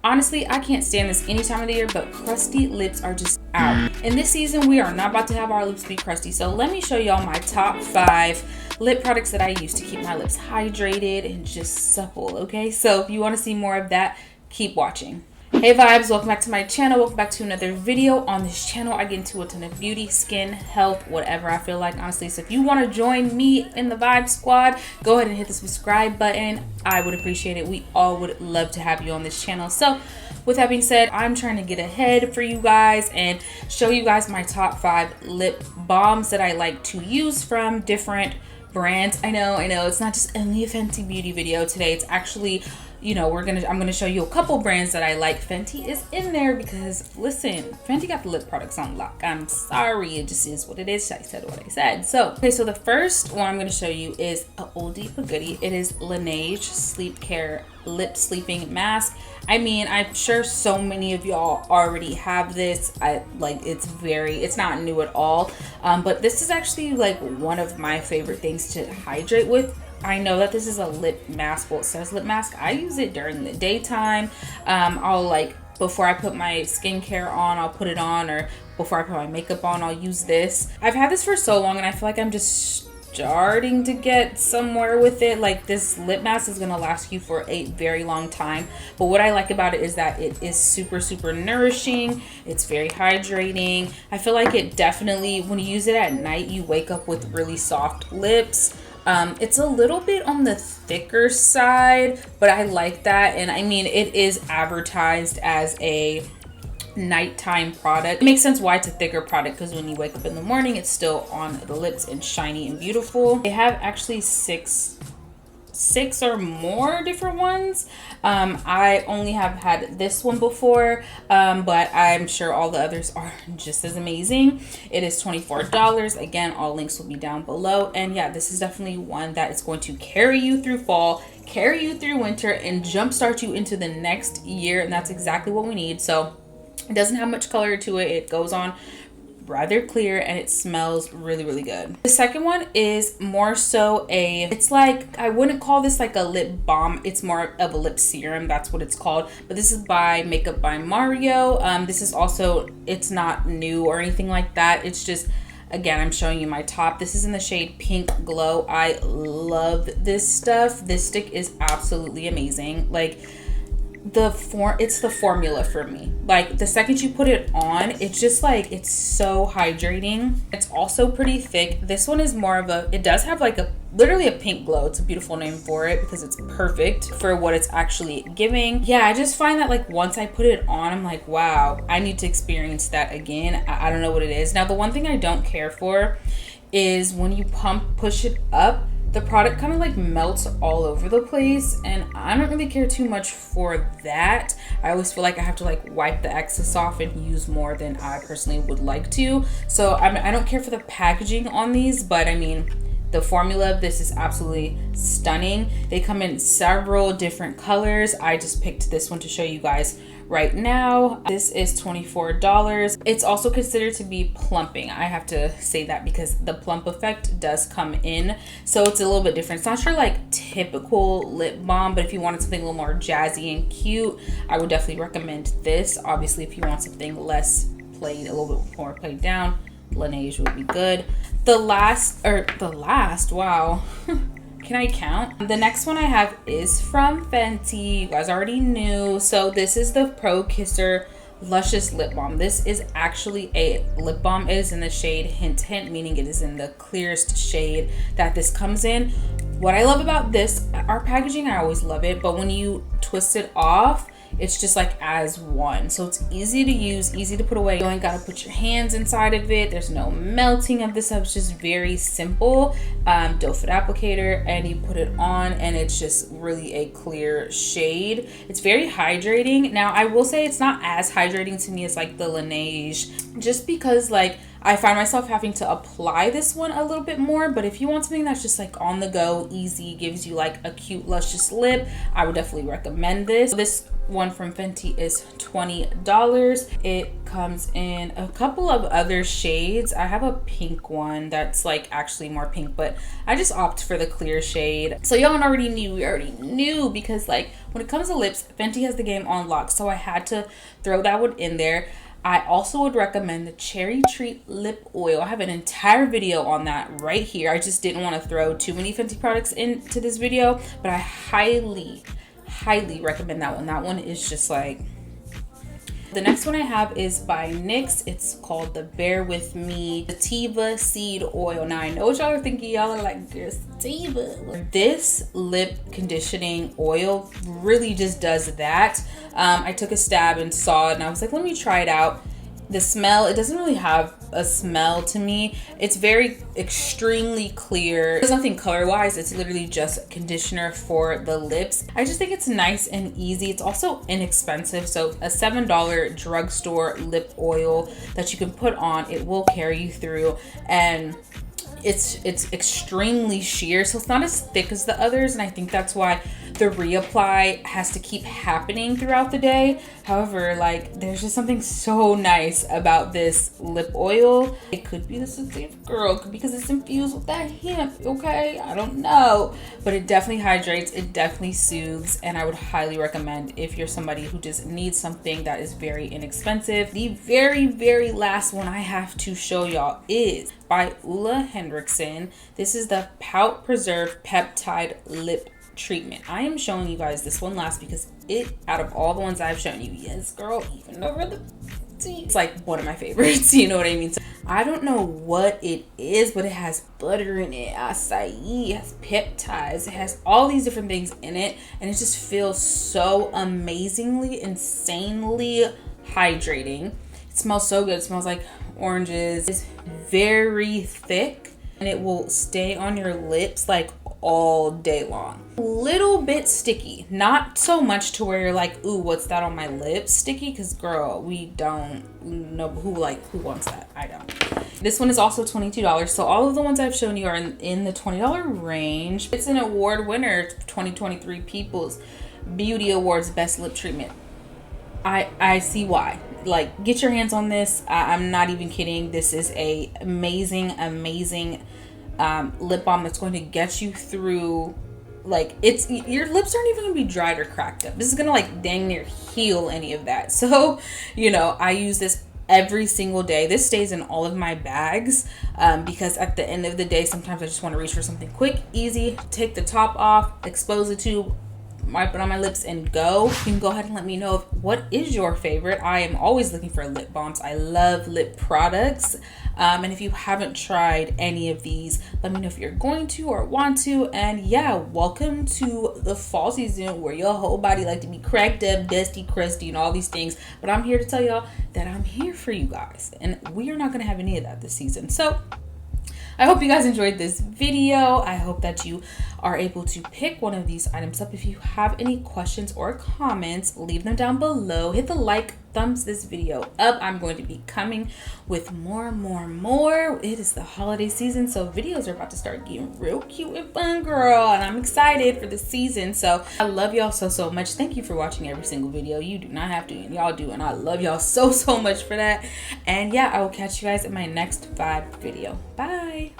Honestly, I can't stand this any time of the year, but crusty lips are just out. In this season, we are not about to have our lips be crusty. So let me show y'all my top 5 lip products that I use to keep my lips hydrated and just supple, okay? So if you want to see more of that, keep watching. Hey vibes, welcome back to my channel. Welcome back to another video. On this channel, I get into a ton of beauty, skin, health, whatever I feel like, honestly. So if you want to join me in the Vibe Squad, go ahead and hit the subscribe button. I would appreciate it. We all would love to have you on this channel. So with that being said, I'm trying to get ahead for you guys and show you guys my top 5 lip balms that I like to use from different brands. I know, it's not just only a Fenty beauty video today. It's actually, you know, I'm gonna show you a couple brands that I like. Fenty is in there because, listen, Fenty got the lip products on lock. I'm sorry, it just is what it is. I said what I said. So, okay, so the first one I'm gonna show you is a oldie but goodie. It is Laniege Sleep Care Lip Sleeping Mask. I mean, I'm sure so many of y'all already have this. It's not new at all. But this is actually like one of my favorite things to hydrate with. I know that this is a lip mask. Well, it says lip mask. I use it during the daytime. Before I put my skincare on, I'll put it on, or before I put my makeup on, I'll use this. I've had this for so long and I feel like I'm just starting to get somewhere with it. Like, this lip mask is gonna last you for a very long time. But what I like about it is that it is super nourishing. It's very hydrating. I feel like it definitely, when you use it at night, you wake up with really soft lips. It's a little bit on the thicker side, but I like that. And I mean, it is advertised as a nighttime product. It makes sense why it's a thicker product, because when you wake up in the morning, it's still on the lips and shiny and beautiful. They have actually six or more different ones. I only have had this one before, but I'm sure all the others are just as amazing. It is $24. Again, all links will be down below. And yeah, this is definitely one that is going to carry you through fall, carry you through winter, and jumpstart you into the next year. And that's exactly what we need. So it doesn't have much color to it. It goes on rather clear and it smells really good. The second one is more so it's like, I wouldn't call this like a lip balm, it's more of a lip serum. That's what it's called. But this is by Makeup by Mario. This is also, it's not new or anything like that. It's just, again, I'm showing you my top. This is in the shade Pink Glow. I love this stuff. This stick is absolutely amazing. Like, it's the formula for me. Like, the second you put it on, it's just like, it's so hydrating. It's also pretty thick. This one is more of it does have like literally a pink glow. It's a beautiful name for it because it's perfect for what it's actually giving. Yeah, I just find that like once I put it on, I'm like, wow, I need to experience that again. I don't know what it is. Now, the one thing I don't care for is when you push it up, the product kind of like melts all over the place, and I don't really care too much for that. I always feel like I have to like wipe the excess off and use more than I personally would like to. So I don't care for the packaging on these, but I mean, the formula of this is absolutely stunning. They come in several different colors. I just picked this one to show you guys right now. This is $24. It's also considered to be plumping. I have to say that because the plump effect does come in, so it's a little bit different. It's not your like typical lip balm, but if you wanted something a little more jazzy and cute, I would definitely recommend this. Obviously, if you want something less played, a little bit more played down, Laniege would be good. The last, wow. Can I count? The next one I have is from Fenty. You guys already knew. So this is the Pro Kissr Luscious Lip Balm. This is actually a lip balm. It is in the shade Hint Hint, meaning it is in the clearest shade that this comes in. What I love about this, our packaging, I always love it, but when you twist it off, it's just like as one. So it's easy to use, easy to put away. You only gotta put your hands inside of it. There's no melting of this stuff. It's just very simple. Doe foot applicator, and you put it on and it's just really a clear shade. It's very hydrating. Now, I will say it's not as hydrating to me as like the Laniege, just because like I find myself having to apply this one a little bit more. But if you want something that's just like on the go, easy, gives you like a cute luscious lip, I would definitely recommend this. This one from Fenty is $20. It comes in a couple of other shades. I have a pink one that's like actually more pink, but I just opt for the clear shade. So y'all already knew, we already knew, because like when it comes to lips, Fenty has the game on lock. So I had to throw that one in there. I also would recommend the Cherry Treat Lip Oil. I have an entire video on that right here. I just didn't want to throw too many Fenty products into this video, but I highly recommend that one. That one is just like... The next one I have is by NYX. It's called the Bear With Me Sativa Seed Oil. Now I know what y'all are thinking. Y'all are like, there's Sativa. This lip conditioning oil really just does that. I took a stab and saw it and I was like, let me try it out. The smell, it doesn't really have a smell to me. It's very extremely clear. There's nothing color wise. It's literally just conditioner for the lips. I just think it's nice and easy. It's also inexpensive. So a $7 drugstore lip oil that you can put on, it will carry you through, and it's extremely sheer, so it's not as thick as the others, and I think that's why the reapply has to keep happening throughout the day. However, like, there's just something so nice about this lip oil. It could be the Sativa girl, because it's infused with that hemp, okay? I don't know, but it definitely hydrates, it definitely soothes, and I would highly recommend if you're somebody who just needs something that is very inexpensive. The very last one I have to show y'all is by Henrikesen. This is the Pout Preserve Peptide Lip Treatment. I am showing you guys this one last because it, out of all the ones I've shown you, yes girl, even over the it's like one of my favorites, you know what I mean? So I don't know what it is, but it has butter in it, acai, it has peptides, it has all these different things in it, and it just feels so amazingly, insanely hydrating. It smells so good. It smells like oranges. It's very thick and it will stay on your lips like all day long. A little bit sticky, not so much to where you're like, ooh, what's that on my lips sticky? Because girl, we don't know who wants that. I don't. This one is also $22. So all of the ones I've shown you are in the $20 range. It's an award winner, 2023 People's Beauty Awards Best Lip Treatment. I see why. Like, get your hands on this. I'm not even kidding. This is a amazing lip balm that's going to get you through, like, it's, your lips aren't even gonna be dried or cracked up. This is gonna like dang near heal any of that. So, you know, I use this every single day. This stays in all of my bags because at the end of the day, sometimes I just want to reach for something quick, easy, take the top off, expose the tube, wipe it on my lips, and go. You can go ahead and let me know what is your favorite. I am always looking for lip balms. I love lip products. And if you haven't tried any of these, let me know if you're going to or want to. And yeah, welcome to the fall season where your whole body like to be cracked up, dusty, crusty, and all these things. But I'm here to tell y'all that I'm here for you guys. And we are not going to have any of that this season. So I hope you guys enjoyed this video. I hope that you are able to pick one of these items up. If you have any questions or comments, leave them down below. Hit the like, thumbs this video up. I'm going to be coming with more. It is the holiday season, so videos are about to start getting real cute and fun, girl, and I'm excited for the season. So I love y'all so much. Thank you for watching every single video. You do not have to, and y'all do, and I love y'all so much for that. And yeah, I will catch you guys in my next vibe video. Bye.